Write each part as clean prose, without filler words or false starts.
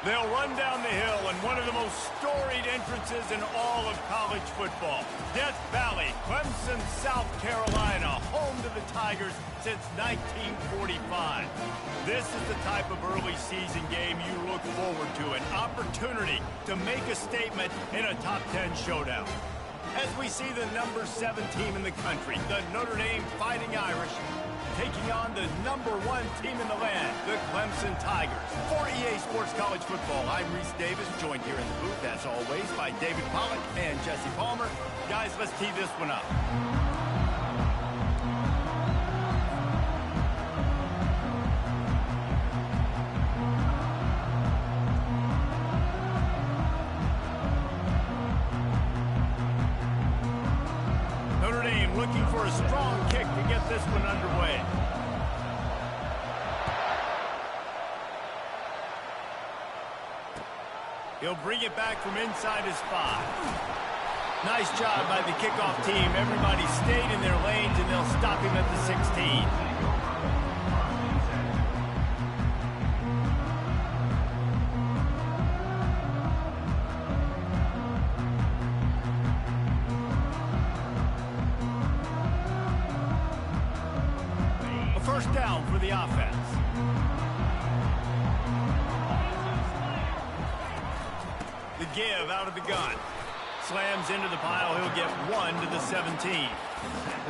They'll run down the hill in one of the most storied entrances in all of college football. Death Valley, Clemson, South Carolina, home to the Tigers since 1945. This is the type of early season game you look forward to, an opportunity to make a statement in a top 10 showdown. As we see the number 7 team in the country, the Notre Dame Fighting Irish, taking on the number 1 team in the land, the Clemson Tigers. For EA Sports College Football, I'm Reese Davis, joined here in the booth, as always, by David Pollack and Jesse Palmer. Guys, let's tee this one up. Notre Dame looking for a strong kick to get this one underway. He'll bring it back from inside his 5. Nice job by the kickoff team. Everybody stayed in their lanes, and they'll stop him at the 16. First down for the offense. The give out of the gun. Slams into the pile. He'll get 1 to the 17.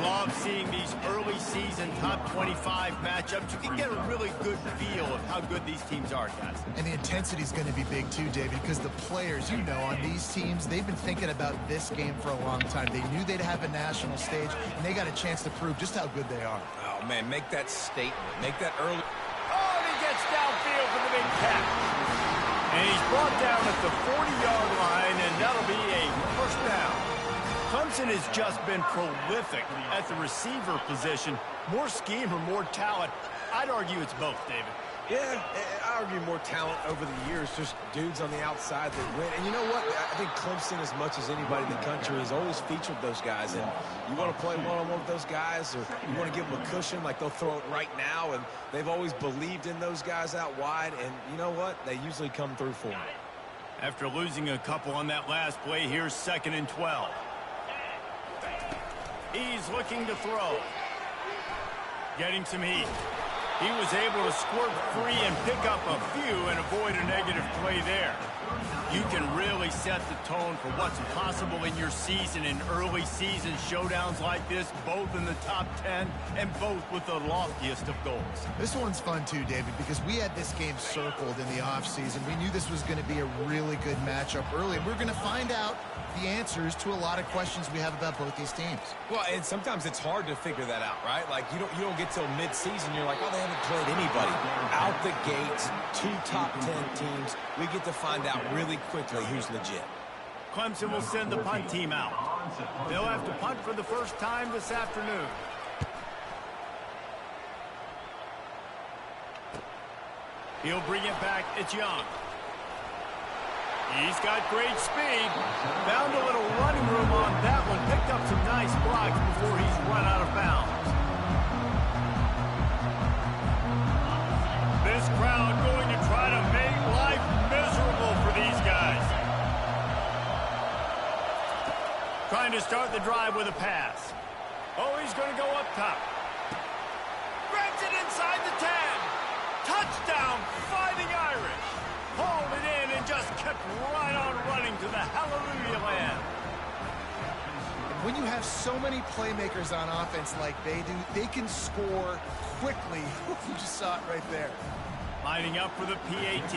Love seeing these early season top 25 matchups. You can get a really good feel of how good these teams are, guys. And the intensity is going to be big too, David, because the players, you know, on these teams, they've been thinking about this game for a long time. They knew they'd have a national stage, and they got a chance to prove just how good they are. Oh, man, make that statement. Make that early. Oh, and he gets downfield for the big catch. And he's brought down at the 40-yard line, and that'll be a first down. Clemson has just been prolific at the receiver position. More scheme or more talent. I'd argue it's both, David. Yeah, I argue more talent over the years, just dudes on the outside that win. And you know what? I think Clemson, as much as anybody in the country, has always featured those guys. And you want to play one-on-one with those guys, or you want to give them a cushion, like they'll throw it right now. And they've always believed in those guys out wide. And you know what? They usually come through for them. After losing a couple on that last play, here's 2nd and 12. He's looking to throw. Getting some heat. He was able to squirt free and pick up a few and avoid a negative play there. You can really set the tone for what's possible in your season in early season showdowns like this, both in the top 10 and both with the loftiest of goals. This one's fun too, David, because we had this game circled in the offseason. We knew this was going to be a really good matchup early, and we're going to find out the answers to a lot of questions we have about both these teams. Well, and sometimes it's hard to figure that out, right? Like, you don't get till mid-season, you're like, oh, they haven't played anybody. Out the gates, 2 top 10 teams, we get to find out really quickly who's legit. Clemson will send the punt team out. They'll have to punt for the first time this afternoon. He'll bring it back. It's Young. He's got great speed. Found a little running room on that one. Picked up some nice blocks before he's run out of bounds. This crowd going to try to make life miserable for these guys. Trying to start the drive with a pass. Oh, he's going to go up top. Grabs it inside the 10. Touchdown, Fighting Irish. Hauled it in and just kept right on running to the hallelujah land. When you have so many playmakers on offense like they do, they can score quickly. You just saw it right there. Lining up for the PAT.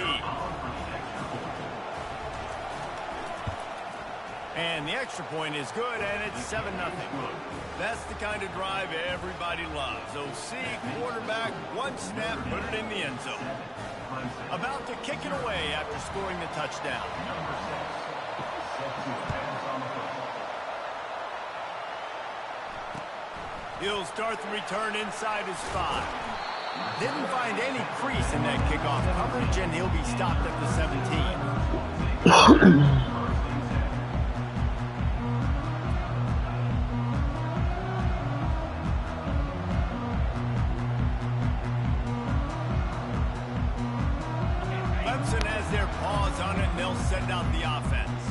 And the extra point is good, and it's 7-0. That's the kind of drive everybody loves. OC, quarterback, one snap, put it in the end zone. About to kick it away after scoring the touchdown. He'll start the return inside his 5. Didn't find any crease in that kickoff coverage, and he'll be stopped at the 17. Clemson has their and they'll send out the offense.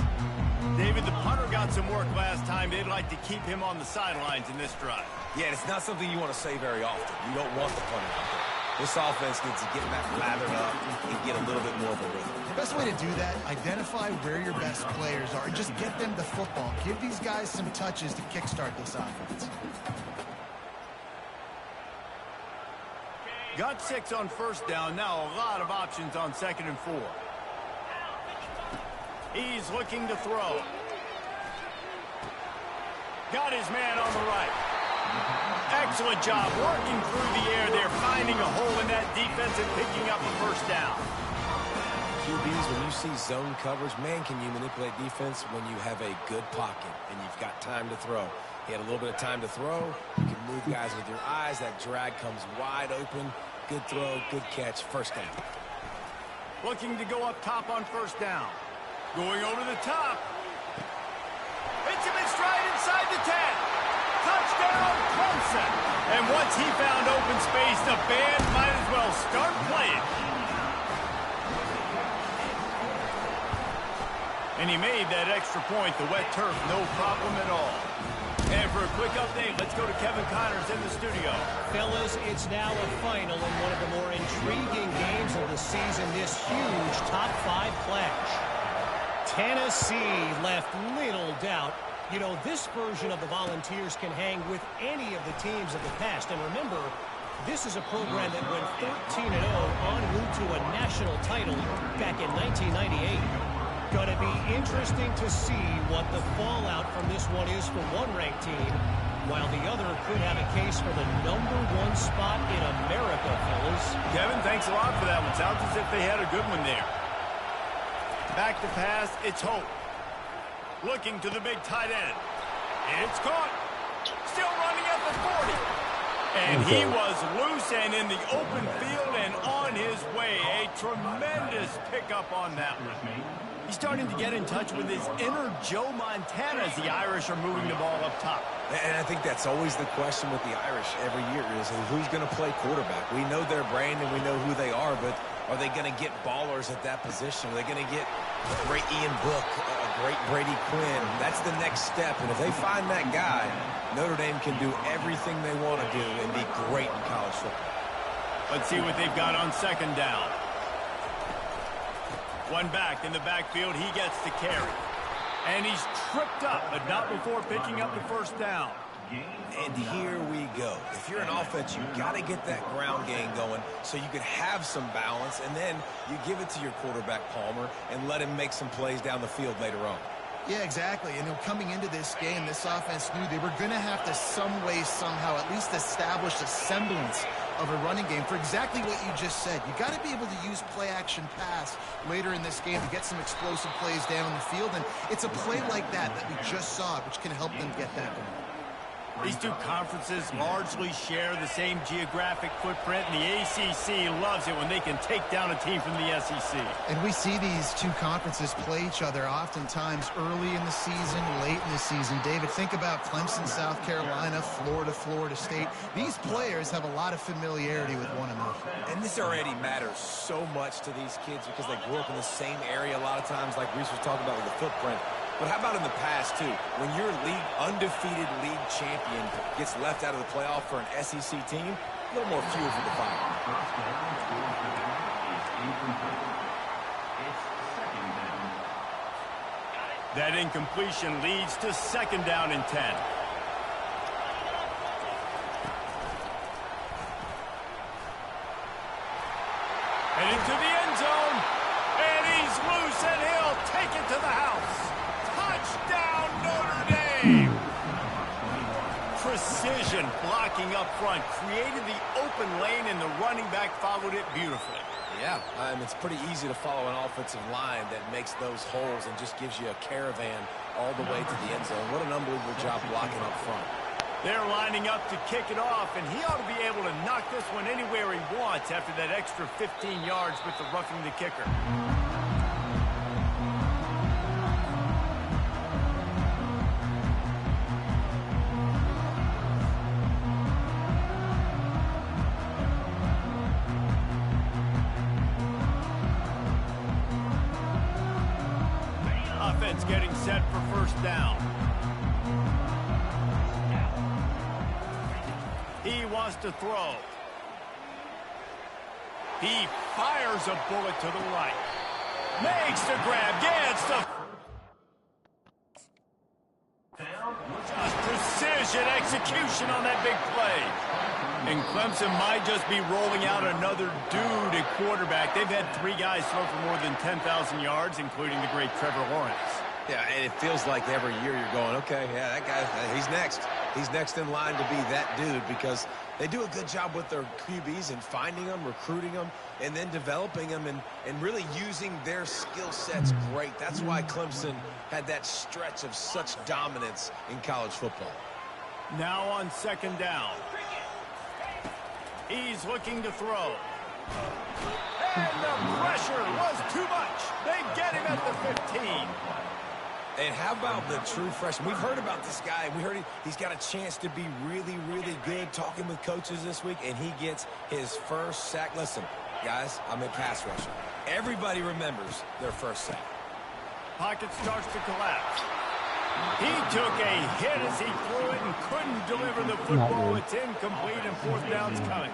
David, the punter got some work last time. They'd like to keep him on the sidelines in this drive. Yeah, it's not something you want to say very often. You don't want the punter out there. This offense needs to get back lathered up and get a little bit more of a rhythm. The best way to do that, identify where your best players are and just get them the football. Give these guys some touches to kickstart this offense. Got 6 on first down. Now a lot of options on 2nd and 4. He's looking to throw. Got his man on the right. Excellent job working through the air there, finding a hole in that defense and picking up a first down. QBs, when you see zone coverage, man, can you manipulate defense when you have a good pocket and you've got time to throw. He had a little bit of time to throw. You can move guys with your eyes. That drag comes wide open. Good throw, good catch, first down. Looking to go up top on first down. Going over the top. Hits him in stride inside the 10. Touchdown, Clemson. And once he found open space, the band might as well start playing. And he made that extra point, the wet turf, no problem at all. And for a quick update, let's go to Kevin Connors in the studio. Fellas, it's now a final in one of the more intriguing games of the season, this huge top 5 clash. Tennessee left little doubt. You know, this version of the Volunteers can hang with any of the teams of the past. And remember, this is a program that went 13-0 en route to a national title back in 1998. Going to be interesting to see what the fallout from this one is for one ranked team, while the other could have a case for the #1 spot in America, fellas. Kevin, thanks a lot for that one. Sounds as if they had a good one there. Back to pass, it's Hope. Looking to the big tight end. It's caught. Still running at the 40. And he was loose and in the open field and on his way. A tremendous pickup on that one. He's starting to get in touch with his inner Joe Montana as the Irish are moving the ball up top. And I think that's always the question with the Irish every year is who's going to play quarterback. We know their brand and we know who they are, but are they going to get ballers at that position? Are they going to get a great Ian Book, a great Brady Quinn? That's the next step. And if they find that guy, Notre Dame can do everything they want to do and be great in college football. Let's see what they've got on 2nd down. One back in the backfield. He gets the carry. And he's tripped up, but not before picking up the first down. And here we go. If you're an offense, you got to get that ground game going so you can have some balance, and then you give it to your quarterback, Palmer, and let him make some plays down the field later on. Yeah, exactly. And coming into this game, this offense knew they were going to have to some way, somehow, at least establish a semblance of a running game for exactly what you just said. You got to be able to use play-action pass later in this game to get some explosive plays down the field, and it's a play like that that we just saw, which can help them get that going. These two conferences largely share the same geographic footprint, and the ACC loves it when they can take down a team from the SEC. And we see these two conferences play each other oftentimes early in the season, late in the season. David, think about Clemson, South Carolina, Florida, Florida State. These players have a lot of familiarity with one another. And this already matters so much to these kids because they grew up in the same area a lot of times, like Reese was talking about with the footprint. But how about in the past, too? When your undefeated league champion gets left out of the playoff for an SEC team, a little more fuel for the fire. That incompletion leads to 2nd down and 10. And into the end zone. And he's loose, and he'll take it to the house. Touchdown, Notre Dame! Precision blocking up front, created the open lane, and the running back followed it beautifully. Yeah, it's pretty easy to follow an offensive line that makes those holes and just gives you a caravan all the way to the end zone. What an unbelievable job blocking up front. They're lining up to kick it off, and he ought to be able to knock this one anywhere he wants after that extra 15 yards with the roughing the kicker. offense getting set for first down. He wants to throw. He fires a bullet to the right. Makes the grab. Gets the... Just precision execution on that big play. And Clemson might just be rolling out another dude at quarterback. They've had 3 guys throw for more than 10,000 yards, including the great Trevor Lawrence. Yeah, and it feels like every year you're going, okay, yeah, that guy, he's next. He's next in line to be that dude because they do a good job with their QBs and finding them, recruiting them, and then developing them and really using their skill sets great. That's why Clemson had that stretch of such dominance in college football. Now on second down. He's looking to throw. And the pressure was too much. They get him at the 15. And how about the true freshman? We've heard about this guy. We heard he's got a chance to be really, really good talking with coaches this week, and he gets his first sack. Listen, guys, I'm a pass rusher. Everybody remembers their first sack. Pocket starts to collapse. He took a hit as he threw it and couldn't deliver the football. It's incomplete and fourth down's coming.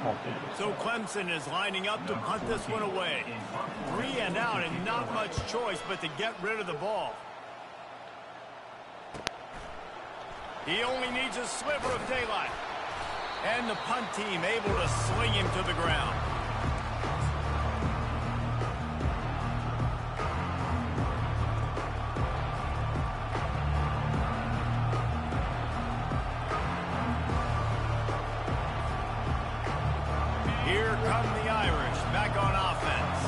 So Clemson is lining up to punt this one away. 3 and out and not much choice but to get rid of the ball. He only needs a sliver of daylight. And the punt team able to sling him to the ground. Here come the Irish back on offense.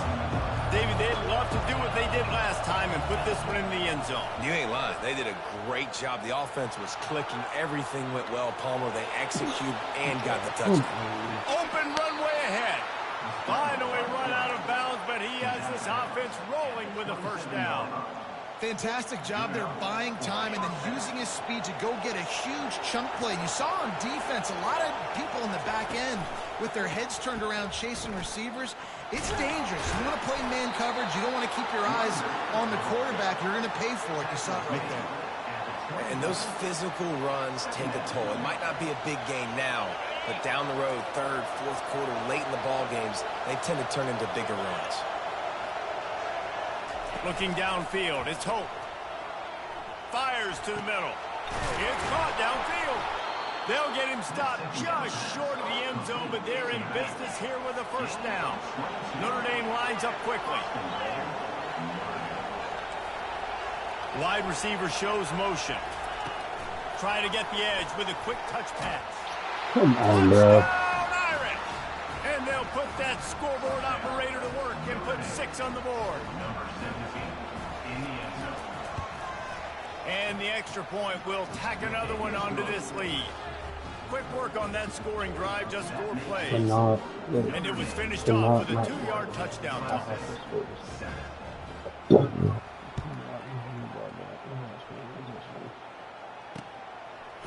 David, they'd love to do what they did last time and put this one in the end zone. You ain't lying. They did a great job. The offense was clicking. Everything went well. Palmer, they executed and got the touchdown. Open runway ahead. Finally run out of bounds, but he has this offense rolling with a first down. Fantastic job there buying time and then using his speed to go get a huge chunk play. You saw on defense a lot of people in the back end with their heads turned around chasing receivers. It's dangerous. You want to play man coverage. You don't want to keep your eyes on the quarterback. You're going to pay for it. You saw it right there. And those physical runs take a toll. It might not be a big game now, but down the road, third, fourth quarter, late in the ball games, they tend to turn into bigger runs. Looking downfield, it's Hope. Fires to the middle. It's caught downfield. They'll get him stopped just short of the end zone, but they're in business here with a first down. Notre Dame lines up quickly. Wide receiver shows motion. Trying to get the edge with a quick touch pass. Come on, bro. Irish. And they'll put that scoreboard operator to work and put 6 on the board. And the extra point will tack another one onto this lead. Quick work on that scoring drive, just 4 plays. And it was finished off with a 2-yard touchdown toss.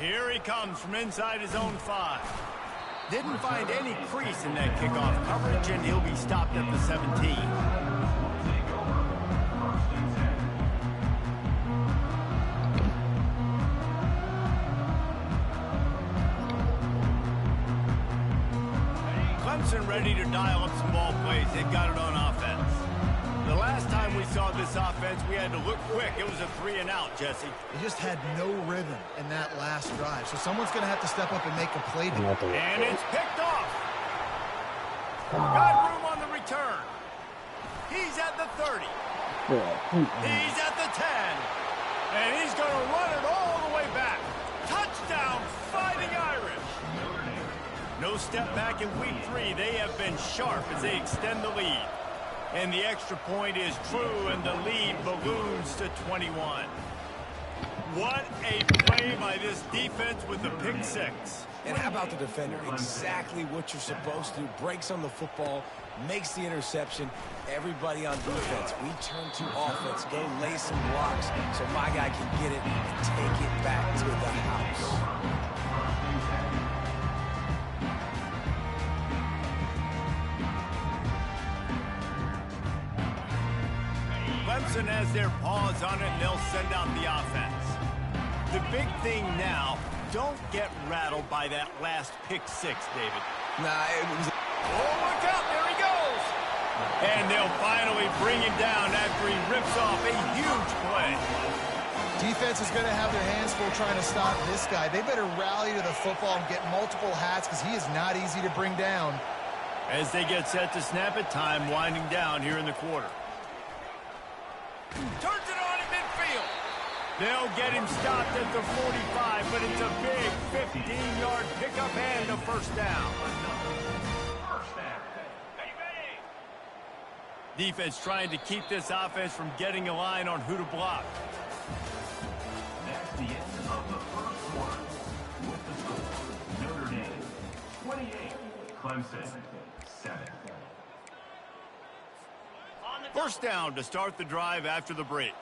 Here he comes from inside his own 5. Didn't find any crease in that kickoff coverage, and he'll be stopped at the 17. Clemson ready to dial up some ball plays. They've got it on offense. The last time we saw this offense, we had to look quick. It was a 3 and out, Jesse. They just had no rhythm in that last drive. So someone's going to have to step up and make a play. And it's picked off. Got room on the return. He's at the 30. He's at the 10. And he's going to run it all the way back. Touchdown, Fighting Irish. No step back in week 3. They have been sharp as they extend the lead. And the extra point is true, and the lead balloons to 21. What a play by this defense with the pick 6. And how about the defender? Exactly what you're supposed to do. Breaks on the football, makes the interception. Everybody on defense, we turn to offense. Go lay some blocks so my guy can get it and take it back to the house. Clemson has their paws on it, and they'll send out the offense. The big thing now, don't get rattled by that last pick six, David. Nah, it was... Oh, look out, there he goes! And they'll finally bring him down after he rips off a huge play. Defense is going to have their hands full trying to stop this guy. They better rally to the football and get multiple hats because he is not easy to bring down. As they get set to snap it, time winding down here in the quarter. Turns it on in midfield. They'll get him stopped at the 45, but it's a big 15-yard pickup and a first down. Defense trying to keep this offense from getting a line on who to block. That's the end of the first quarter. With the score, Notre Dame 28, Clemson 7. First down to start the drive after the break.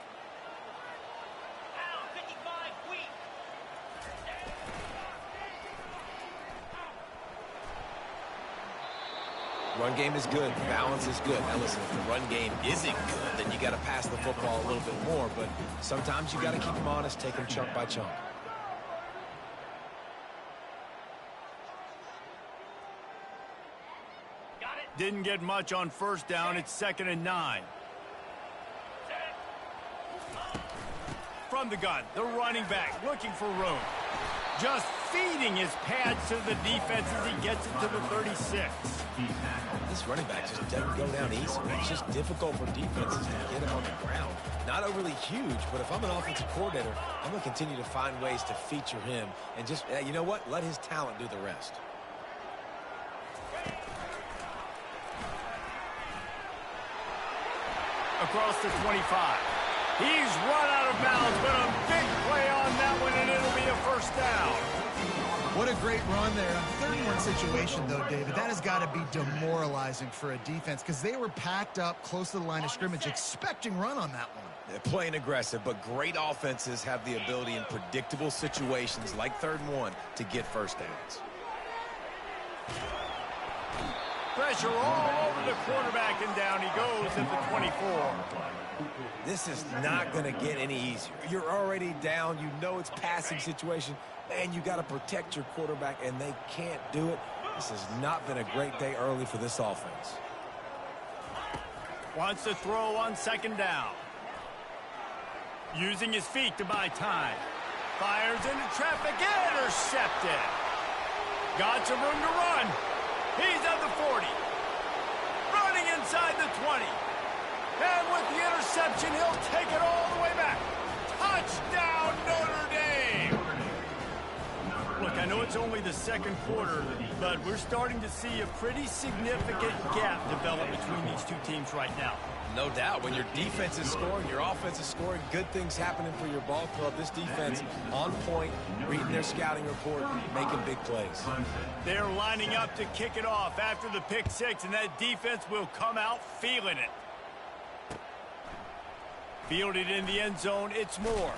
Run game is good. Balance is good. Now listen, if the run game isn't good, then you got to pass the football a little bit more. But sometimes you got to keep them honest, take them chunk by chunk. Didn't get much on first down. It's 2nd and 9. From the gun, the running back looking for room. Just feeding his pads to the defense as he gets it to the 36. This running back just doesn't go down easy. It's just difficult for defenses to get him on the ground. Not overly huge, but if I'm an offensive coordinator, I'm going to continue to find ways to feature him and just, you know what, let his talent do the rest. Across the 25. He's run out of bounds, but a big play on that one, and it'll be a first down. What a great run there. 3rd-and-1 situation, though, David. That has got to be demoralizing for a defense because they were packed up close to the line of scrimmage, expecting run on that one. They're playing aggressive, but great offenses have the ability in predictable situations like 3rd and 1 to get first downs. Pressure all over the quarterback, and down he goes at the 24. This is not going to get any easier. You're already down. You know it's passing situation. Man, you got to protect your quarterback, and they can't do it. This has not been a great day early for this offense. Wants to throw on 2nd down. Using his feet to buy time. Fires into traffic, intercepted. Got some room to run. He's at the 40. Running inside the 20. And with the interception, he'll take it all the way back. Touchdown, Notre Dame! Look, I know it's only the 2nd quarter, but we're starting to see a pretty significant gap develop between these two teams right now. No doubt. When your defense is scoring, your offense is scoring, good things happening for your ball club. This defense on point, reading their scouting report, making big plays. They're lining up to kick it off after the pick six, and that defense will come out feeling it. Fielded in the end zone, it's Moore.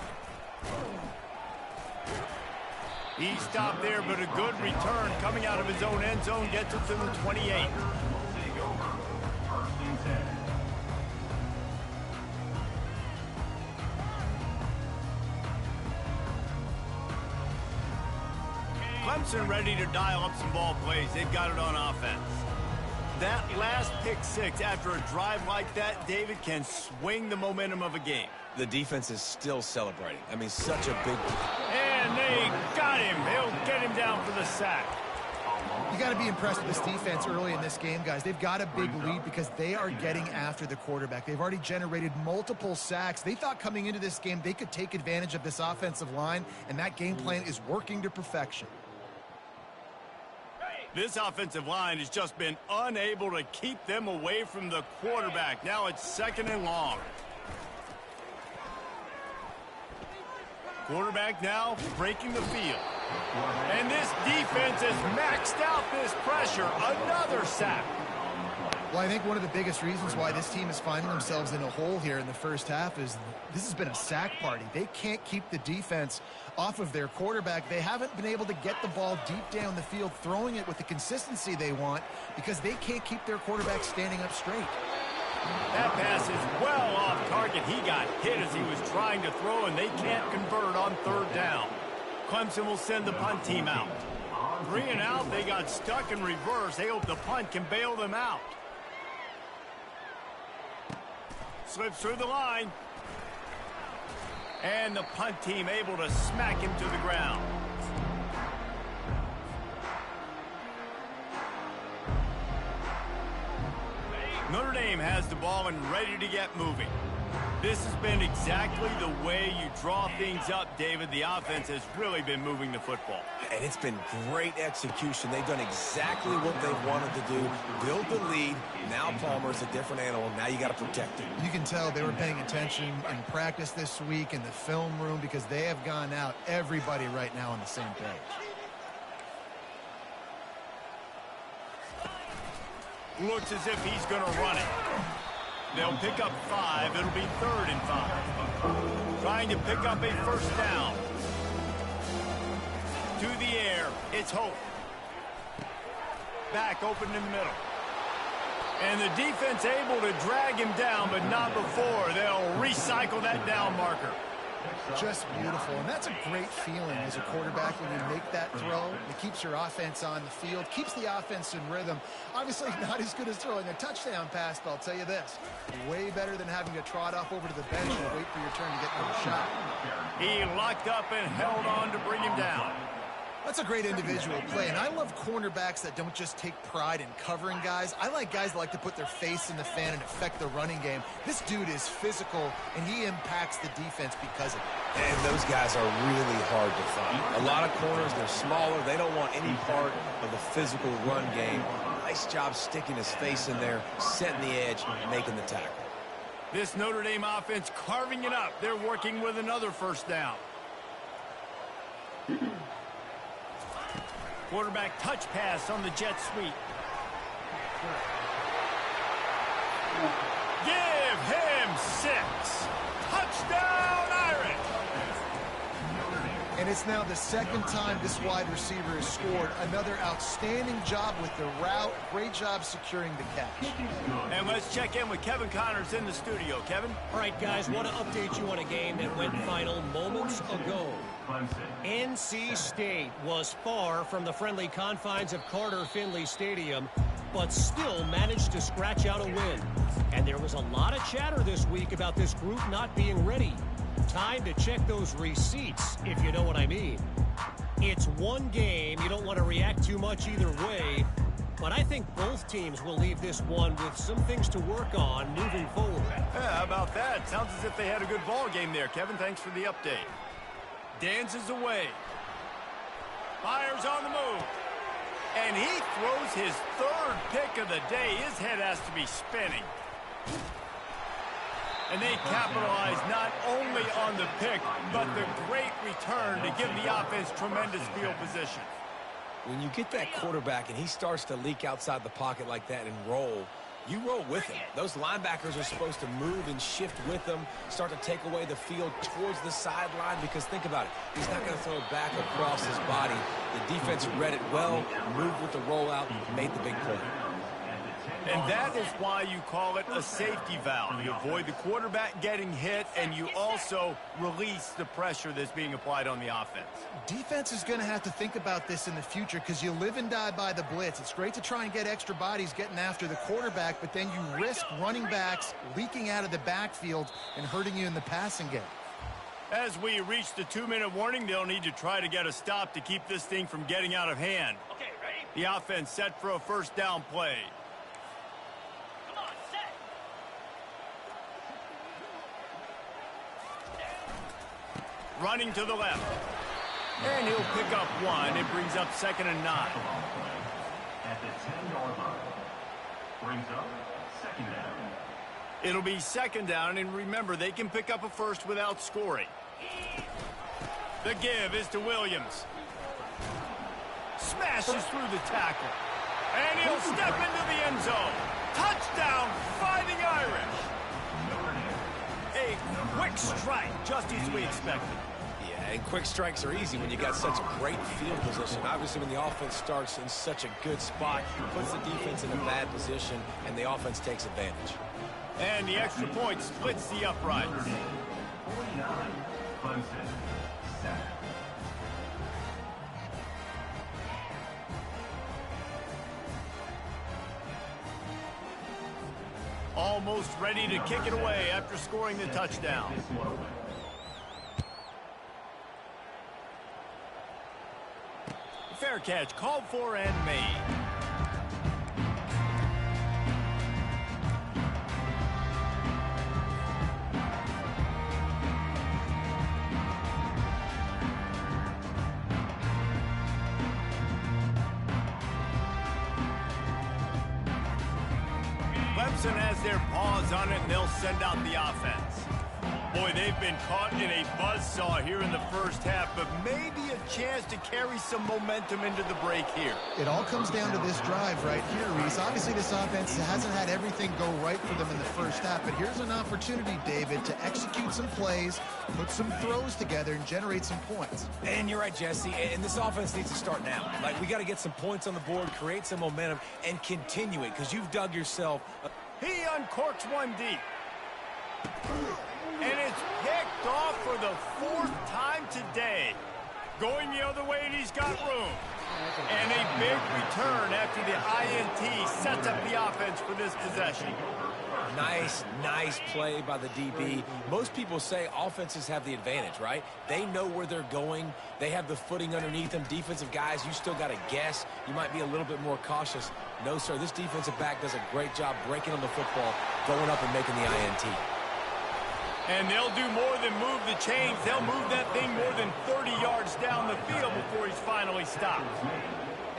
He stopped there, but a good return coming out of his own end zone gets it to the 28. Clemson ready to dial up some ball plays. They've got it on offense. That last pick six after a drive like that, David, can swing the momentum of a game. The defense is still celebrating. I mean, such a big... And they got him. They'll get him down for the sack. You got to be impressed with this defense early in this game, guys. They've got a big lead because they are getting after the quarterback. They've already generated multiple sacks. They thought coming into this game they could take advantage of this offensive line, and that game plan is working to perfection. This offensive line has just been unable to keep them away from the quarterback. Now it's 2nd and long. Quarterback now breaking the field. And this defense has maxed out this pressure. Another sack. Well, I think one of the biggest reasons why this team is finding themselves in a hole here in the first half is this has been a sack party. They can't keep the defense off of their quarterback. They haven't been able to get the ball deep down the field, throwing it with the consistency they want because they can't keep their quarterback standing up straight. That pass is well off target. He got hit as he was trying to throw, and they can't convert on third down. Clemson will send the punt team out. 3 and out, they got stuck in reverse. They hope the punt can bail them out. Slips through the line. And the punt team able to smack him to the ground. Notre Dame has the ball and ready to get moving. This has been exactly the way you draw things up, David. The offense has really been moving the football. And it's been great execution. They've done exactly what they wanted to do. Build the lead. Now Palmer's a different animal. Now you got to protect him. You can tell they were paying attention in practice this week in the film room because they have gone out, everybody right now on the same page. Looks as if he's going to run it. They'll pick up 5. It'll be 3rd and 5. Trying to pick up a first down. To the air. It's Hope. Back open in the middle. And the defense able to drag him down, but not before. They'll recycle that down marker. Just beautiful, and that's a great feeling as a quarterback when you make that throw. It keeps your offense on the field, keeps the offense in rhythm. Obviously not as good as throwing a touchdown pass, but I'll tell you this, way better than having to trot off over to the bench and wait for your turn to get to the shot. He locked up and held on to bring him down. That's a great individual play, and I love cornerbacks that don't just take pride in covering guys. I like guys that like to put their face in the fan and affect the running game. This dude is physical, and he impacts the defense because of it. And those guys are really hard to find. A lot of corners, they're smaller. They don't want any part of the physical run game. Nice job sticking his face in there, setting the edge, making the tackle. This Notre Dame offense carving it up. They're working with another first down. Quarterback touch pass on the jet sweep. Give him 6. Touchdown, Irish! And it's now the second time this wide receiver has scored. Another outstanding job with the route. Great job securing the catch. And let's check in with Kevin Connors in the studio. Kevin? All right, guys, want to update you on a game that went final moments ago. NC State was far from the friendly confines of Carter Finley Stadium, but still managed to scratch out a win. And there was a lot of chatter this week about this group not being ready. Time to check those receipts, if you know what I mean. It's one game. You don't want to react too much either way. But I think both teams will leave this one with some things to work on moving forward. Yeah, how about that? Sounds as if they had a good ball game there, Kevin. Thanks for the update. Dances away. Fires on the move. And he throws his 3rd pick of the day. His head has to be spinning. And they capitalize not only on the pick, but the great return to give the offense tremendous field position. When you get that quarterback and he starts to leak outside the pocket like that and roll, you roll with him. Those linebackers are supposed to move and shift with them, start to take away the field towards the sideline, because think about it. He's not going to throw it back across his body. The defense read it well, moved with the rollout, made the big play. And that is why you call it a safety valve. You avoid the quarterback getting hit, and you also release the pressure that's being applied on the offense. Defense is going to have to think about this in the future because you live and die by the blitz. It's great to try and get extra bodies getting after the quarterback, but then you risk running backs leaking out of the backfield and hurting you in the passing game. As we reach the 2-minute warning, they'll need to try to get a stop to keep this thing from getting out of hand. Okay, ready? The offense set for a first down play. Come on, set. Running to the left. And he'll pick up 1. It brings up 2nd and 9. At the 10-yard line. Brings up 2nd down. It'll be 2nd down, and remember, they can pick up a first without scoring. The give is to Williams. Smashes through the tackle. And he'll step into the end zone. Touchdown, Fighting Irish. A quick strike, just as we expected. Yeah, and quick strikes are easy when you got such a great field position. Obviously, when the offense starts in such a good spot, puts the defense in a bad position, and the offense takes advantage. And the extra point splits the uprights. 49, Clemson, 7. Almost ready to kick it away after scoring the touchdown. Fair catch called for and made. Clemson has their paws on it, and they'll send out the offense. Boy, they've been caught in a buzzsaw here in the first half, but maybe a chance to carry some momentum into the break here. It all comes down to this drive right here, Reese. Obviously, this offense hasn't had everything go right for them in the first half, but here's an opportunity, David, to execute some plays, put some throws together, and generate some points. And you're right, Jesse, and this offense needs to start now. Like, we got to get some points on the board, create some momentum, and continue it, because you've dug yourself. He uncorks one deep. And it's picked off for the 4th time today. Going the other way, and he's got room. And a big return after the INT sets up the offense for this possession. Nice play by the DB. Most people say offenses have the advantage, right? They know where they're going. They have the footing underneath them. Defensive guys, you still got to guess. You might be a little bit more cautious. No, sir, this defensive back does a great job breaking on the football, going up and making the INT. And they'll do more than move the chains. They'll move that thing more than 30 yards down the field before he's finally stopped.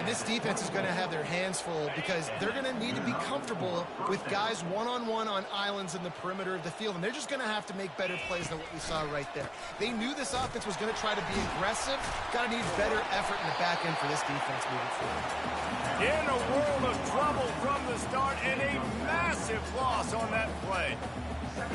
And this defense is going to have their hands full because they're going to need to be comfortable with guys one-on-one on islands in the perimeter of the field. And they're just going to have to make better plays than what we saw right there. They knew this offense was going to try to be aggressive. Got to need better effort in the back end for this defense moving forward. In a world of trouble from the start, and a massive loss on that play.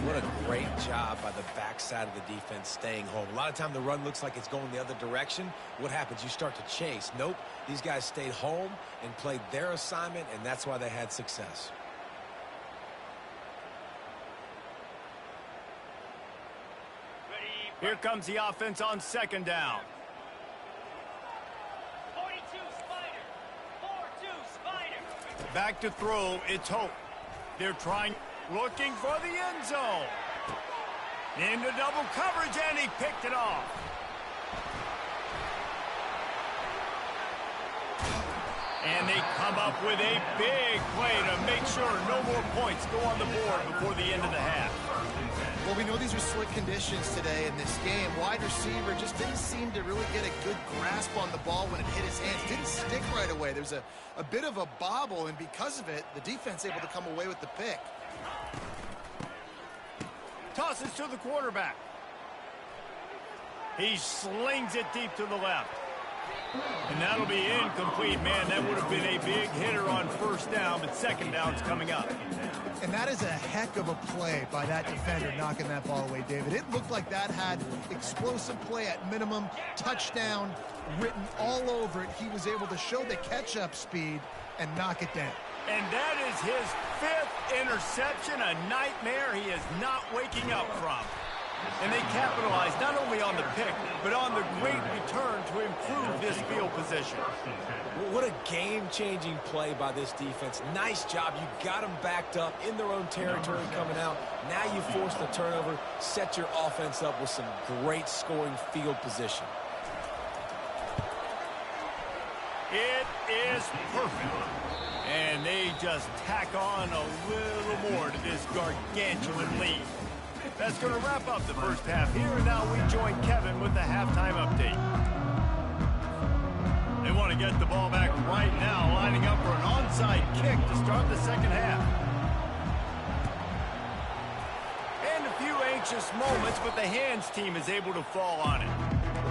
What a great job by the backside of the defense staying home. A lot of time the run looks like it's going the other direction. What happens? You start to chase. Nope. These guys stayed home and played their assignment, and that's why they had success. Here comes the offense on 2nd down. 42 Spider. 4-2 Spider. Back to throw. It's Hope. They're looking for the end zone. Into double coverage, and he picked it off. And they come up with a big play to make sure no more points go on the board before the end of the half. Well, we know these are slick conditions today in this game. Wide receiver just didn't seem to really get a good grasp on the ball when it hit his hands. Didn't stick right away. There's a bit of a bobble, and because of it, the defense able to come away with the pick. Tosses to the quarterback. He slings it deep to the left. And that'll be incomplete. Man, that would have been a big hitter on 1st down, but 2nd down's coming up. And that is a heck of a play by that defender knocking that ball away, David. It looked like that had explosive play at minimum, touchdown written all over it. He was able to show the catch-up speed and knock it down. And that is his 5th interception, a nightmare he is not waking up from. And they capitalized not only on the pick, but on the great return to improve this field position. What a game-changing play by this defense. Nice job. You got them backed up in their own territory coming out. Now you force the turnover, set your offense up with some great scoring field position. It is perfect. And they just tack on a little more to this gargantuan lead. That's going to wrap up the first half here, and now we join Kevin with the halftime update. They want to get the ball back right now, lining up for an onside kick to start the 2nd half. And a few anxious moments, but the hands team is able to fall on it.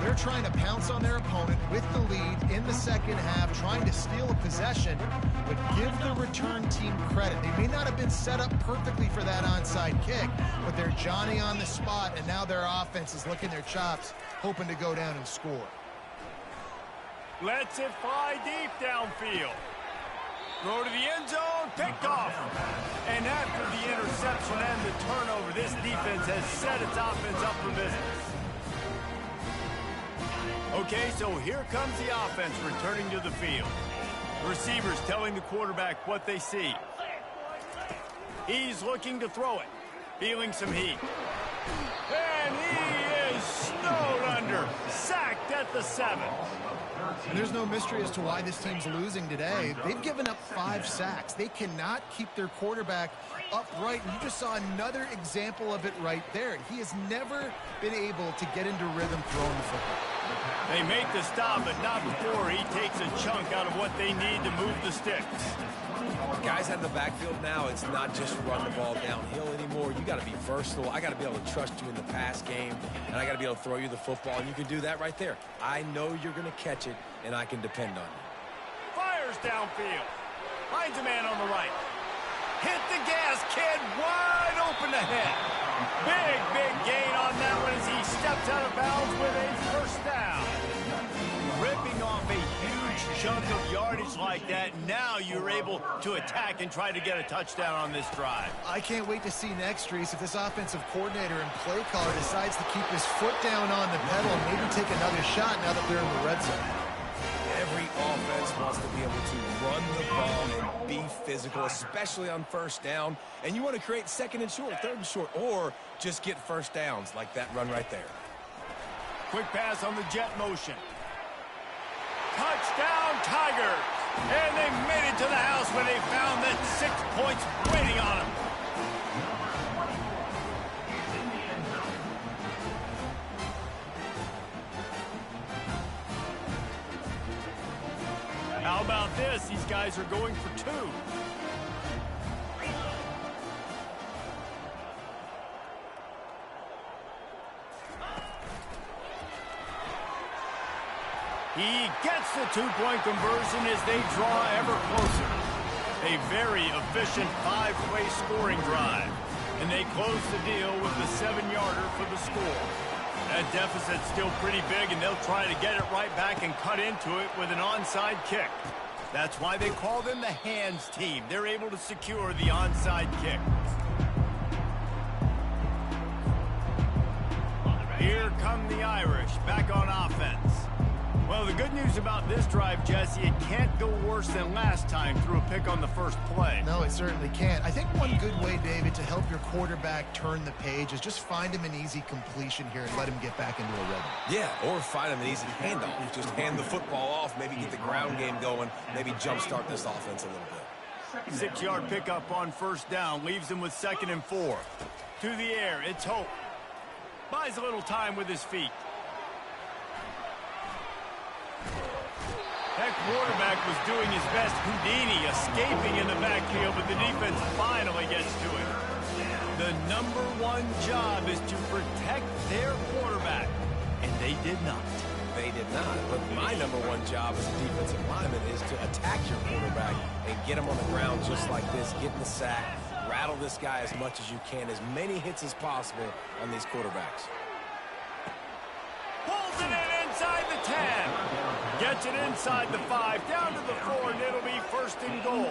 They're trying to pounce on their opponent with the lead in the 2nd half, trying to steal a possession, but give the return team credit. They may not have been set up perfectly for that onside kick, but they're Johnny on the spot, and now their offense is licking their chops, hoping to go down and score. Lets it fly deep downfield. Throw to the end zone, picked off. And after the interception and the turnover, this defense has set its offense up for business. Okay, so here comes the offense returning to the field. Receivers telling the quarterback what they see. He's looking to throw it, feeling some heat. And he is snowed under, sacked at the 7. And there's no mystery as to why this team's losing today. They've given up 5 sacks. They cannot keep their quarterback upright. And you just saw another example of it right there. He has never been able to get into rhythm throwing the football. They make the stop, but not before he takes a chunk out of what they need to move the sticks. Guys out of the backfield now, it's not just run the ball downhill anymore. You got to be versatile. I got to be able to trust you in the pass game, and I got to be able to throw you the football, and you can do that right there. I know you're going to catch it, and I can depend on you. Fires downfield. Finds a man on the right. Hit the gas, kid. Wide open ahead. Big gain on that one as he steps out of bounds with a first down. Ripping off a huge chunk of yardage like that, now you're able to attack and try to get a touchdown on this drive. I can't wait to see next, Reese, if this offensive coordinator and play caller decides to keep his foot down on the pedal and maybe take another shot now that they're in the red zone. Every offense wants to be able to run the ball and be physical, especially on first down. And you want to create second and short, third and short, or just get first downs like that run right there. Quick pass on the jet motion. Touchdown, Tigers! And they made it to the house when they found that 6 points waiting on them. How about this? These guys are going for 2. He gets the 2-point conversion as they draw ever closer. A very efficient 5-way scoring drive. And they close the deal with the 7-yarder for the score. That deficit's still pretty big, and they'll try to get it right back and cut into it with an onside kick. That's why they call them the hands team. They're able to secure the onside kick. Here come the Irish, back on offense. Well, the good news about this drive, Jesse, it can't go worse than last time through a pick on the first play. No, it certainly can't. I think one good way, David, to help your quarterback turn the page is just find him an easy completion here and let him get back into a rhythm. Yeah, or find him an easy handoff. Just hand the football off, maybe get the ground game going, maybe jumpstart this offense a little bit. 6-yard pickup on first down leaves him with 2nd and 4. To the air, it's Hope. Buys a little time with his feet. That quarterback was doing his best Houdini, escaping in the backfield, but the defense finally gets to him. The #1 job is to protect their quarterback, and they did not. They did not, but my #1 job as a defensive lineman is to attack your quarterback and get him on the ground just like this, get in the sack, rattle this guy as much as you can, as many hits as possible on these quarterbacks. Pulls it in inside the 10. Gets it inside the 5, down to the 4, and it'll be 1st and goal.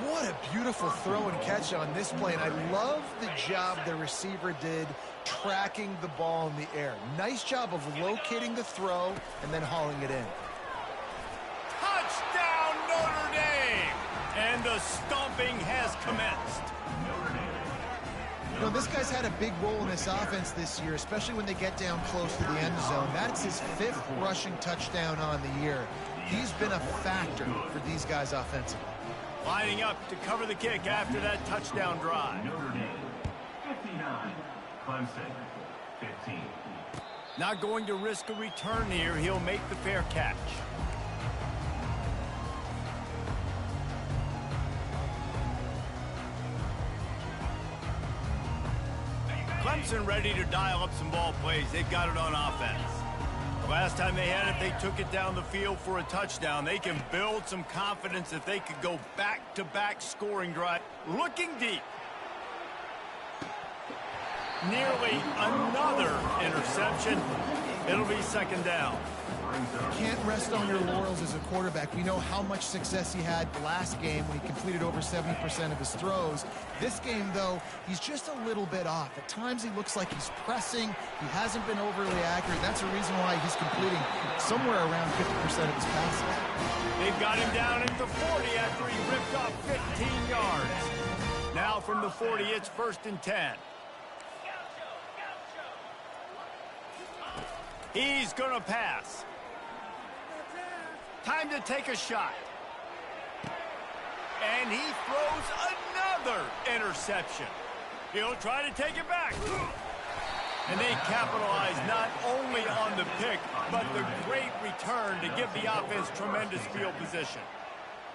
What a beautiful throw and catch on this play, and I love the job the receiver did tracking the ball in the air. Nice job of locating the throw and then hauling it in. Touchdown, Notre Dame! And the stomping has commenced. You know, this guy's had a big role in this offense this year, especially when they get down close to the end zone. That's his 5th rushing touchdown on the year. He's been a factor for these guys offensively. Lining up to cover the kick after that touchdown drive. Notre Dame, 59. Clemson, 15. Not going to risk a return here. He'll make the fair catch. Clemson ready to dial up some ball plays. They've got it on offense. The last time they had it, they took it down the field for a touchdown. They can build some confidence that they could go back-to-back scoring drive. Looking deep. Nearly another interception. It'll be 2nd down. Can't rest on your laurels as a quarterback. We know how much success he had last game when he completed over 70% of his throws. This game, though, he's just a little bit off. At times, he looks like he's pressing. He hasn't been overly accurate. That's the reason why he's completing somewhere around 50% of his passes. They've got him down at the 40 after he ripped off 15 yards. Now from the 40, it's 1st and 10. He's going to pass. Time to take a shot. And he throws another interception. He'll try to take it back. And they capitalize not only on the pick, but the great return to give the offense tremendous field position.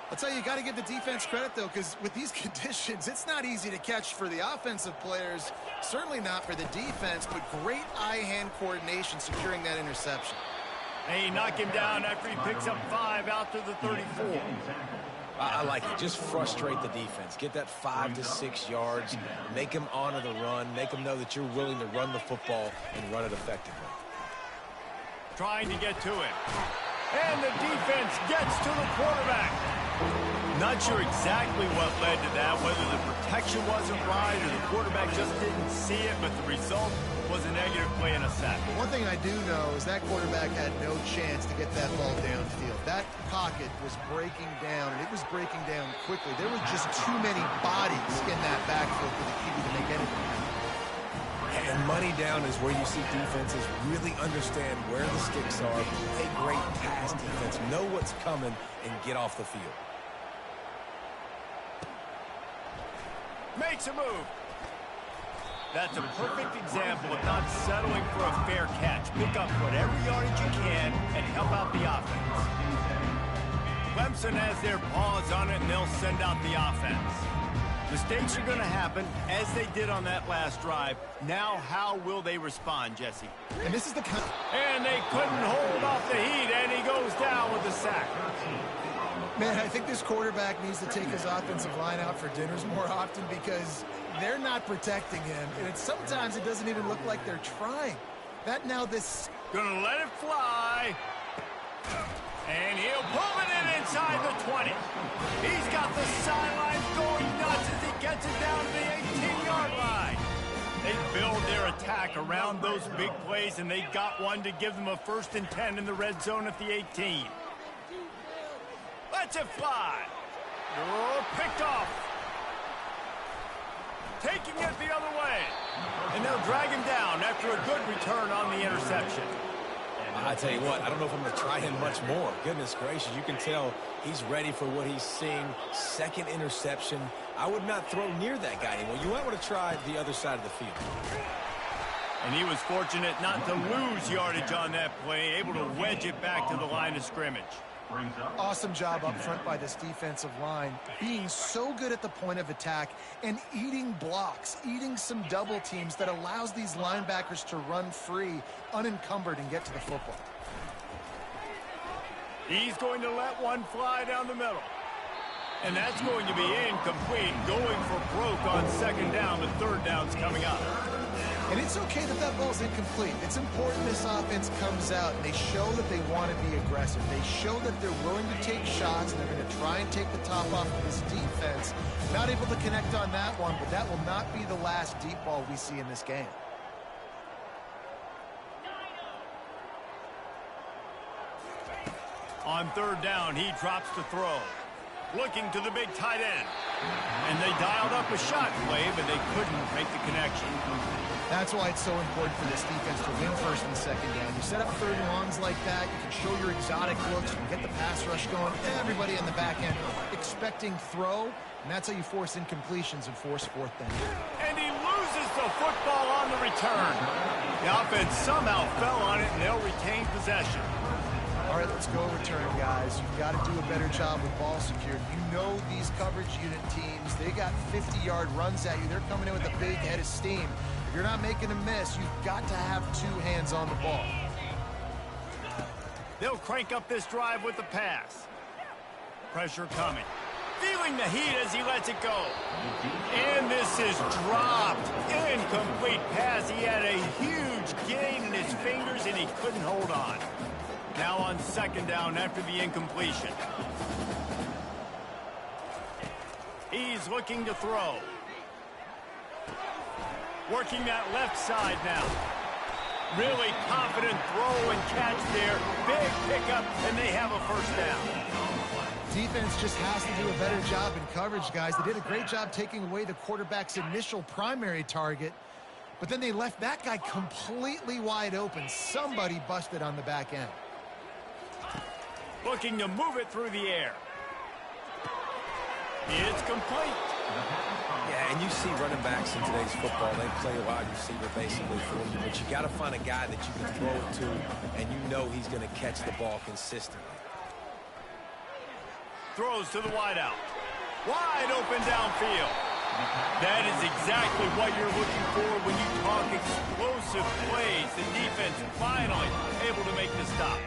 I'll tell you, you got to give the defense credit, though, because with these conditions, it's not easy to catch for the offensive players, certainly not for the defense, but great eye-hand coordination securing that interception. They knock him down after he picks up 5 out to the 34. I like it. Just frustrate the defense. Get that 5 to 6 yards. Make them honor the run. Make them know that you're willing to run the football and run it effectively. Trying to get to him. And the defense gets to the quarterback. Not sure exactly what led to that, whether the protection wasn't right or the quarterback just didn't see it, but the result was a negative play and a sack. One thing I do know is that quarterback had no chance to get that ball downfield. That pocket was breaking down, and it was breaking down quickly. There were just too many bodies in that backfield for the QB to make anything happen. And money down is where you see defenses really understand where the sticks are, play great pass defense, know what's coming, and get off the field. Makes a move. That's a perfect example of not settling for a fair catch. Pick up whatever yardage you can and help out the offense. Clemson has their paws on it, and they'll send out the offense. Mistakes are going to happen, as they did on that last drive. Now, how will they respond, Jesse? And this is the kind. And they couldn't hold off the heat, and he goes down with a sack. Man, I think this quarterback needs to take his offensive line out for dinners more often because they're not protecting him, and sometimes it doesn't even look like they're trying. Gonna let it fly. And he'll pull it in inside the 20. He's got the sidelines going nuts as he gets it down to the 18-yard line. They build their attack around those big plays, and they got one to give them a 1st and 10 in the red zone at the 18. Lets it fly. Oh, picked off. Taking it the other way. And they'll drag him down after a good return on the interception. I tell you what, I don't know if I'm going to try him much more. Goodness gracious, you can tell he's ready for what he's seeing. 2nd interception. I would not throw near that guy anymore. You might want to try the other side of the field. And he was fortunate not to lose yardage on that play, able to wedge it back to the line of scrimmage. Awesome job up front by this defensive line, being so good at the point of attack and eating blocks, eating some double teams that allows these linebackers to run free, unencumbered, and get to the football. He's going to let one fly down the middle. And that's going to be incomplete, going for broke on 2nd down, but 3rd down's coming up. And it's okay that that ball's incomplete. It's important this offense comes out and they show that they want to be aggressive. They show that they're willing to take shots and they're going to try and take the top off of this defense. Not able to connect on that one, but that will not be the last deep ball we see in this game. On 3rd down, he drops the throw. Looking to the big tight end. And they dialed up a shot play, but they couldn't make the connection. That's why it's so important for this defense to win 1st and 2nd down. You set up 3rd and longs like that, you can show your exotic looks, you can get the pass rush going, everybody in the back end expecting throw, and that's how you force incompletions and force 4th down. And he loses the football on the return. The offense somehow fell on it, and they'll retain possession. All right, let's go return, guys. You've got to do a better job with ball security. You know these coverage unit teams, they got 50-yard runs at you. They're coming in with a big head of steam. If you're not making a miss, you've got to have 2 hands on the ball. They'll crank up this drive with the pass. Pressure coming. Feeling the heat as he lets it go. And this is dropped. Incomplete pass. He had a huge gain in his fingers, and he couldn't hold on. Now on second down after the incompletion. He's looking to throw. Working that left side now. Really confident throw and catch there. Big pickup, and they have a first down. Defense just has to do a better job in coverage, guys. They did a great job taking away the quarterback's initial primary target, but then they left that guy completely wide open. Somebody busted on the back end. Looking to move it through the air. It's complete. Yeah, and you see running backs in today's football, they play a wide receiver basically for you, but you got to find a guy that you can throw it to, and you know he's going to catch the ball consistently. Throws to the wideout. Wide open downfield. That is exactly what you're looking for when you talk explosive plays. The defense finally able to make the stop.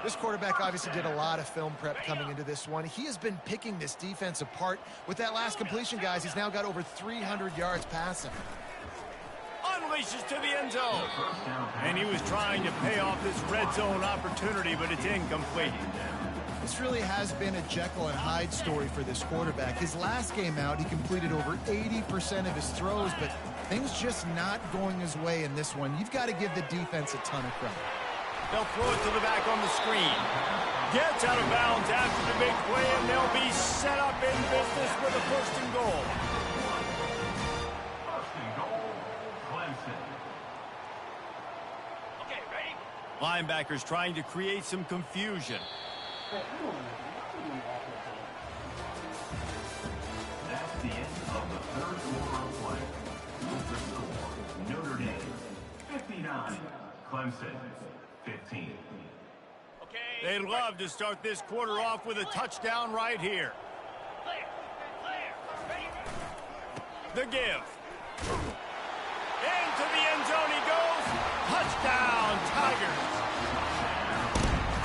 This quarterback obviously did a lot of film prep coming into this one. He has been picking this defense apart. With that last completion, guys, he's now got over 300 yards passing. Unleashes to the end zone. And he was trying to pay off this red zone opportunity, but it's incomplete. This really has been a Jekyll and Hyde story for this quarterback. His last game out, he completed over 80% of his throws, but things just not going his way in this one. You've got to give the defense a ton of credit. They'll throw it to the back on the screen. Gets out of bounds after the big play, and they'll be set up in business with a first and goal. First and goal, Clemson. Okay, ready? Linebackers trying to create some confusion. That's the end of the third quarter of play. With the score, Notre Dame 59, Clemson 15. Okay. They'd love to start this quarter off with a touchdown right here. Clear. Clear. Ready? The give. Into the end zone he goes. Touchdown, Tigers.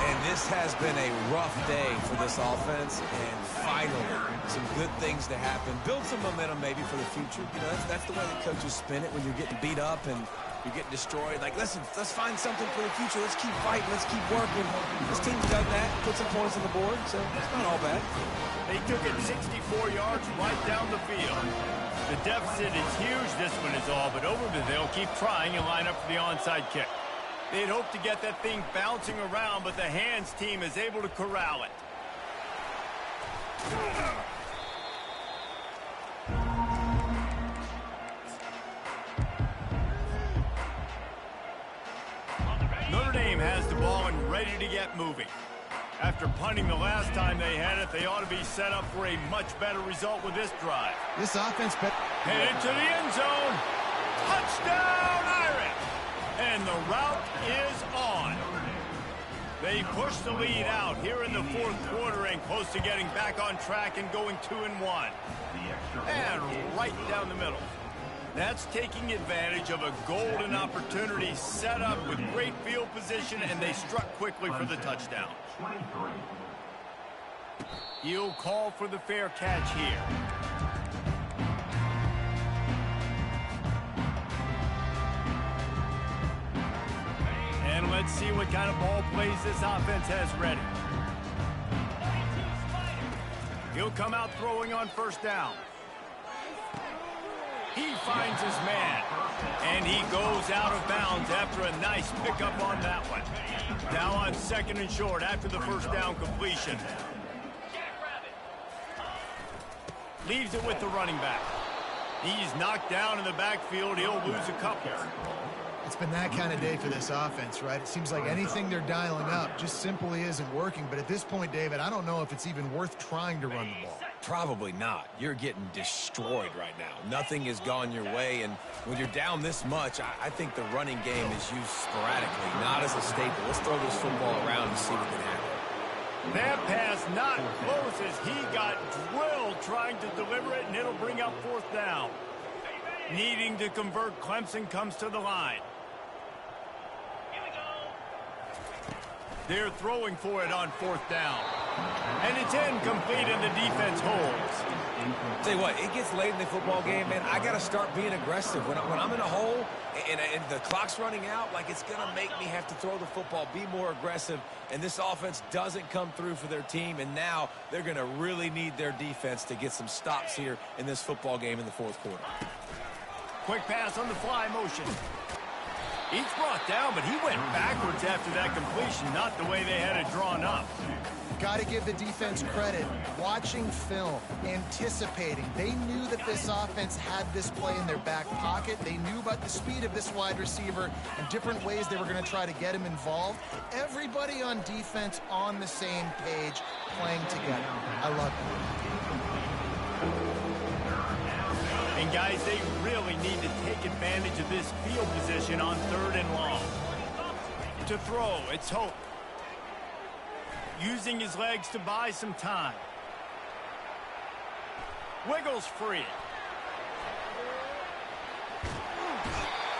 And this has been a rough day for this offense, and finally, some good things to happen. Build some momentum maybe for the future. You know, that's the way the coaches spin it when you're getting beat up and you're getting destroyed. Like, listen, let's find something for the future. Let's keep fighting. Let's keep working. This team's done that, put some points on the board, so it's not all bad. They took it 64 yards right down the field. The deficit is huge, this one is all, but over the they'll keep trying and line up for the onside kick. They'd hope to get that thing bouncing around, but the hands team is able to corral it. Notre Dame has the ball and ready to get moving. After punting the last time they had it, they ought to be set up for a much better result with this drive. This offense... Headed to the end zone. Touchdown, Irish! And the route is on. They push the lead out here in the fourth quarter and close to getting back on track and going 2-1. And right down the middle. That's taking advantage of a golden opportunity set up with great field position, and they struck quickly for the touchdown. He'll call for the fair catch here. And let's see what kind of ball plays this offense has ready. He'll come out throwing on first down. He finds his man, and he goes out of bounds after a nice pickup on that one. Now on second and short after the first down completion. Leaves it with the running back. He's knocked down in the backfield. He'll lose a couple. It's been that kind of day for this offense, right? It seems like anything they're dialing up just simply isn't working. But at this point, David, I don't know if it's even worth trying to run the ball. Probably not. You're getting destroyed right now. Nothing has gone your way, and when you're down this much, I think the running game is used sporadically, not as a staple. Let's throw this football around and see what can happen. That pass not close as he got drilled trying to deliver it, and it'll bring up fourth down. Needing to convert, Clemson comes to the line. They're throwing for it on fourth down. And it's incomplete, and the defense holds. Tell you what, it gets late in the football game, man. I got to start being aggressive. When I'm in a hole and the clock's running out, like, it's going to make me have to throw the football, be more aggressive, and this offense doesn't come through for their team, and now they're going to really need their defense to get some stops here in this football game in the fourth quarter. Quick pass on the fly motion. He's brought down, but he went backwards after that completion, not the way they had it drawn up. Got to give the defense credit. Watching film, anticipating. They knew that this offense had this play in their back pocket. They knew about the speed of this wide receiver and different ways they were going to try to get him involved. Everybody on defense on the same page, playing together. I love it. And guys, they really need to take advantage of this field position on 3rd and long. To throw, it's Hope. Using his legs to buy some time. Wiggles free.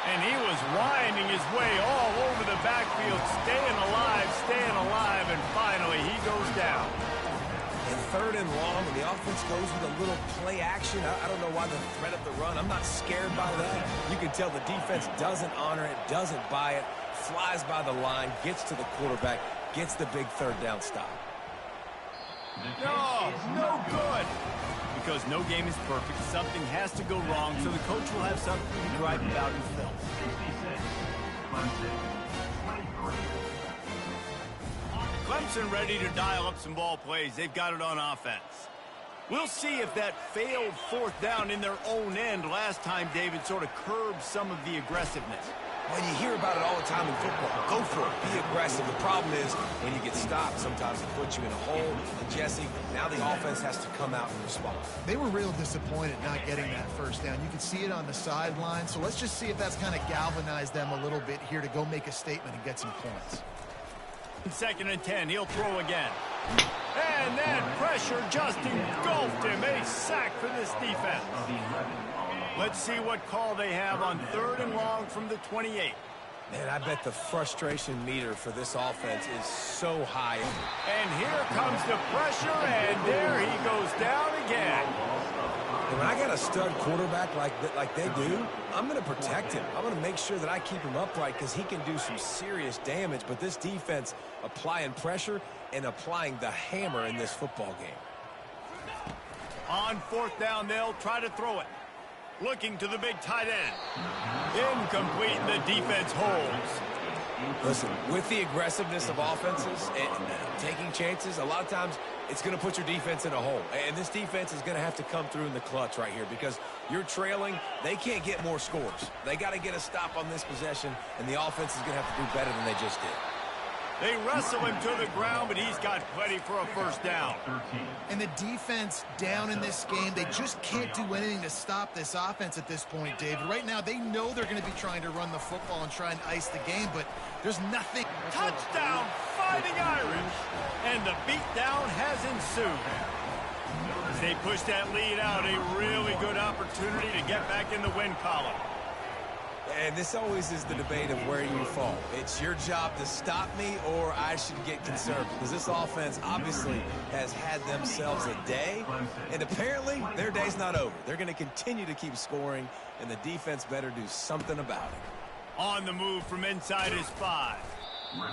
And he was winding his way all over the backfield, staying alive, and finally he goes down. In 3rd and long, and the offense goes with a little play action. I don't know why the threat of the run. I'm not scared by that. You can tell the defense doesn't honor it, doesn't buy it, flies by the line, gets to the quarterback, gets the big 3rd down stop. No good. Because no game is perfect, something has to go wrong, so the coach will have something to gripe about in film. Clemson ready to dial up some ball plays. They've got it on offense. We'll see if that failed 4th down in their own end last time, David, sort of curbed some of the aggressiveness. Well, you hear about it all the time in football. Go for it. Be aggressive. The problem is when you get stopped, sometimes it puts you in a hole. And, Jesse, now the offense has to come out and respond. They were real disappointed not getting that 1st down. You can see it on the sideline. So let's just see if that's kind of galvanized them a little bit here to go make a statement and get some points. 2nd and 10, he'll throw again. And then pressure just engulfed him. A sack for this defense. Let's see what call they have on 3rd and long from the 28. Man, I bet the frustration meter for this offense is so high. And here comes the pressure, and there he goes down again. And when I got a stud quarterback like they do, I'm going to protect him. I'm going to make sure that I keep him upright because he can do some serious damage. But this defense applying pressure and applying the hammer in this football game. On 4th down, they'll try to throw it. Looking to the big tight end. Incomplete, the defense holds. Listen, with the aggressiveness of offenses and taking chances, a lot of times it's going to put your defense in a hole. And this defense is going to have to come through in the clutch right here because you're trailing. They can't get more scores. They got to get a stop on this possession, and the offense is going to have to do better than they just did. They wrestle him to the ground, but he's got plenty for a 1st down. And the defense down in this game, they just can't do anything to stop this offense at this point, David. Right now, they know they're going to be trying to run the football and try and ice the game, but there's nothing. Touchdown, Fighting Irish. And the beatdown has ensued. As they push that lead out, a really good opportunity to get back in the win column. And this always is the debate of where you fall. It's your job to stop me or I should get concerned because this offense obviously has had themselves a day, and apparently their day's not over. They're going to continue to keep scoring, and the defense better do something about it. On the move from inside his 5.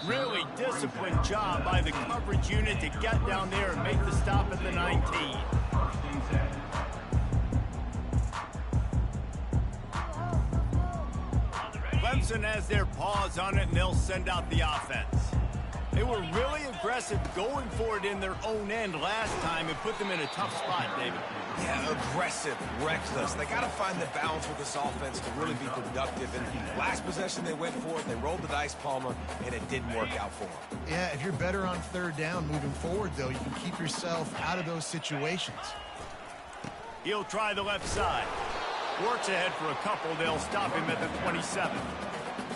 Really disciplined job by the coverage unit to get down there and make the stop at the 19. Clemson has their paws on it, and they'll send out the offense. They were really aggressive going for it in their own end last time and put them in a tough spot, David. Yeah, aggressive, reckless. They got to find the balance with this offense to really be productive. And last possession they went for it, they rolled the dice, Palmer, and it didn't work out for them. Yeah, if you're better on 3rd down moving forward, though, you can keep yourself out of those situations. He'll try the left side. Works ahead for a couple. They'll stop him at the 27.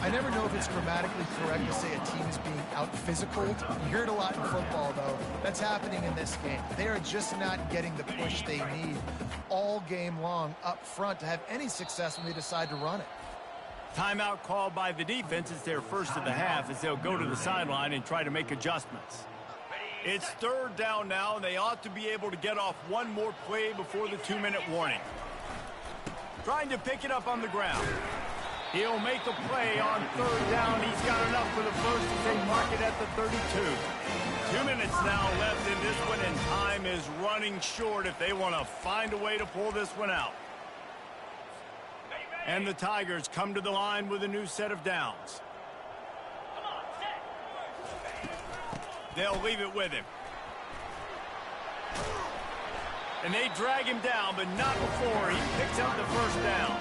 I never know if it's grammatically correct to say a team is being out-physical. You hear it a lot in football, though. That's happening in this game. They are just not getting the push they need all game long up front to have any success when they decide to run it. Timeout called by the defense. It's their first of the half as they'll go to the sideline and try to make adjustments. It's third down now, and they ought to be able to get off one more play before the 2-minute warning. Trying to pick it up on the ground. He'll make a play on third down. He's got enough for the first as they mark it at the 32. 2 minutes now left in this one, and time is running short if they want to find a way to pull this one out. And the Tigers come to the line with a new set of downs. They'll leave it with him. And they drag him down, but not before he picks up the first down.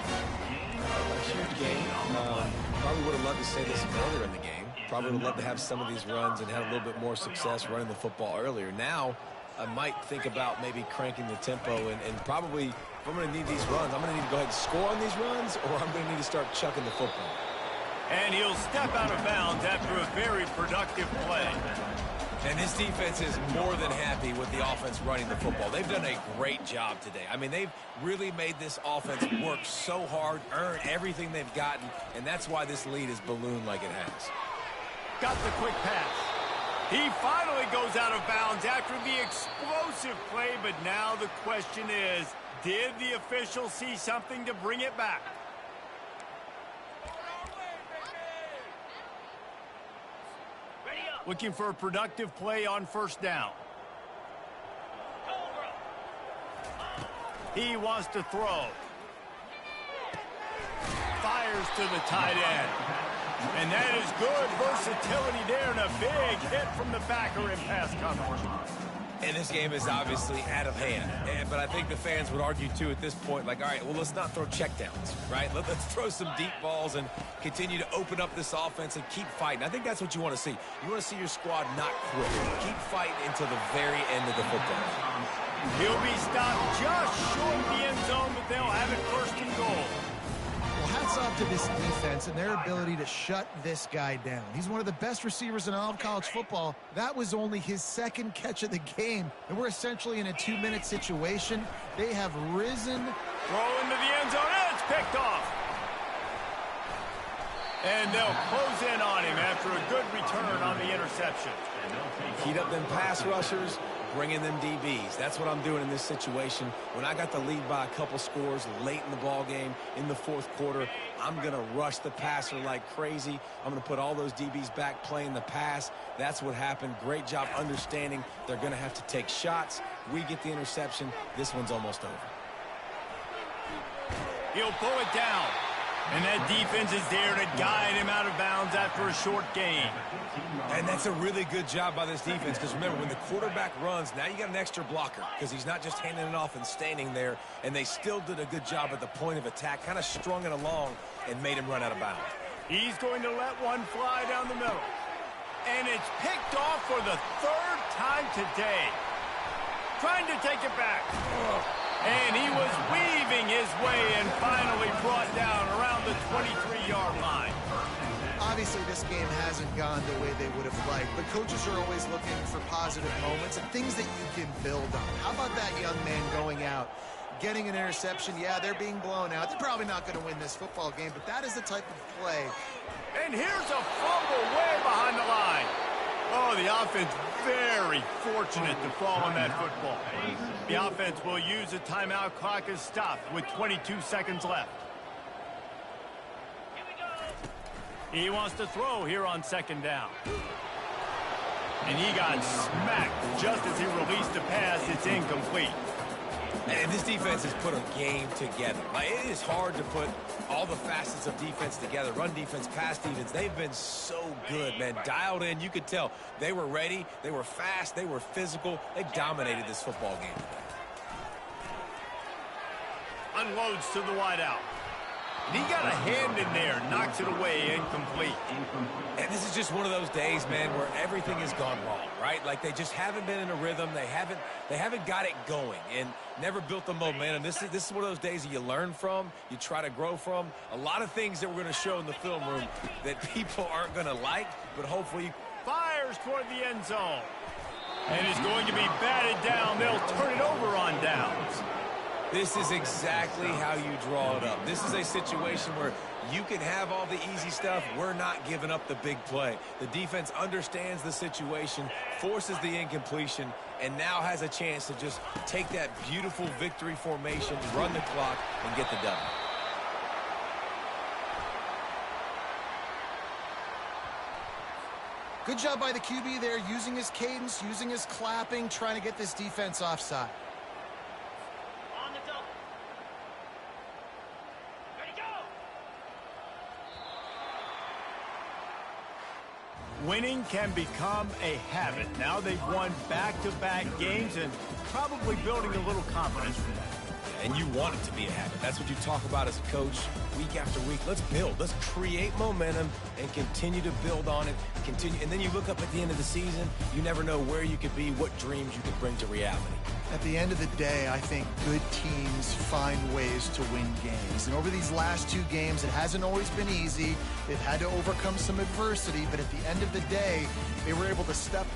Huge game. Probably would have loved to say this earlier in the game. Probably would have loved to have some of these runs and have a little bit more success running the football earlier. Now, I might think about maybe cranking the tempo and probably, if I'm going to need these runs, I'm going to need to go ahead and score on these runs, or I'm going to need to start chucking the football. And he'll step out of bounds after a very productive play. And this defense is more than happy with the offense running the football. They've done a great job today. I mean, they've really made this offense work so hard, earn everything they've gotten, and that's why this lead is ballooned like it has. Got the quick pass. He finally goes out of bounds after the explosive play, but now the question is, did the official see something to bring it back? Looking for a productive play on first down. He wants to throw. Fires to the tight end. And that is good versatility there, and a big hit from the backer in pass coverage. And this game is obviously out of hand. But I think the fans would argue, too, at this point, like, all right, well, let's not throw checkdowns, right? Let's throw some deep balls and continue to open up this offense and keep fighting. I think that's what you want to see. You want to see your squad not quit. Keep fighting until the very end of the football. He'll be stopped just short of the end zone, but they'll have it first and goal. Well, hats off to this defense and their ability to shut this guy down. He's one of the best receivers in all of college football. That was only his second catch of the game, and we're essentially in a 2-minute situation. They have risen. Throw into the end zone, and it's picked off. And they'll close in on him after a good return on the interception. Heat up them pass rushers, bring in them DBs. That's what I'm doing in this situation. When I got the lead by a couple scores late in the ball game, in the fourth quarter, I'm going to rush the passer like crazy. I'm going to put all those DBs back playing the pass. That's what happened. Great job understanding they're going to have to take shots. We get the interception. This one's almost over. He'll pull it down. And that defense is there to guide him out of bounds after a short gain. And that's a really good job by this defense, because remember, when the quarterback runs, now you got an extra blocker, because he's not just handing it off and standing there, and they still did a good job at the point of attack, kind of strung it along and made him run out of bounds. He's going to let one fly down the middle. And it's picked off for the third time today. Trying to take it back. And he was weaving his way and finally brought down around the 23-yard line. Obviously, this game hasn't gone the way they would have liked, but coaches are always looking for positive moments and things that you can build on. How about that young man going out, getting an interception? Yeah, they're being blown out. They're probably not going to win this football game, but that is the type of play. And here's a fumble way behind the line. Oh, the offense very fortunate to fall on that football. The offense will use a timeout. Clock is stopped with 22 seconds left. He wants to throw here on second down. And he got smacked just as he released the pass. It's incomplete. And this defense has put a game together. Like, it is hard to put all the facets of defense together. Run defense, pass defense. They've been so good, man. Dialed in. You could tell they were ready. They were fast. They were physical. They dominated this football game. Unloads to the wideout. And he got a hand in there, knocks it away, incomplete. And this is just one of those days, man, where everything has gone wrong, right? Like, they just haven't been in a rhythm. They haven't got it going and never built the momentum. This is one of those days that you learn from, you try to grow from. A lot of things that we're going to show in the film room that people aren't going to like, but hopefully fires toward the end zone. And is going to be batted down. They'll turn it over on downs. This is exactly how you draw it up. This is a situation where you can have all the easy stuff. We're not giving up the big play. The defense understands the situation, forces the incompletion, and now has a chance to just take that beautiful victory formation, run the clock, and get the W. Good job by the QB there, using his cadence, using his clapping, trying to get this defense offside. On the double. Ready, go! Winning can become a habit. Now they've won back-to-back games and probably building a little confidence for that. And you want it to be a habit. That's what you talk about as a coach week after week. Let's build. Let's create momentum and continue to build on it. And then you look up at the end of the season, you never know where you could be, what dreams you could bring to reality. At the end of the day, I think good teams find ways to win games. And over these last 2 games, it hasn't always been easy. They've had to overcome some adversity, but at the end of the day, they were able to step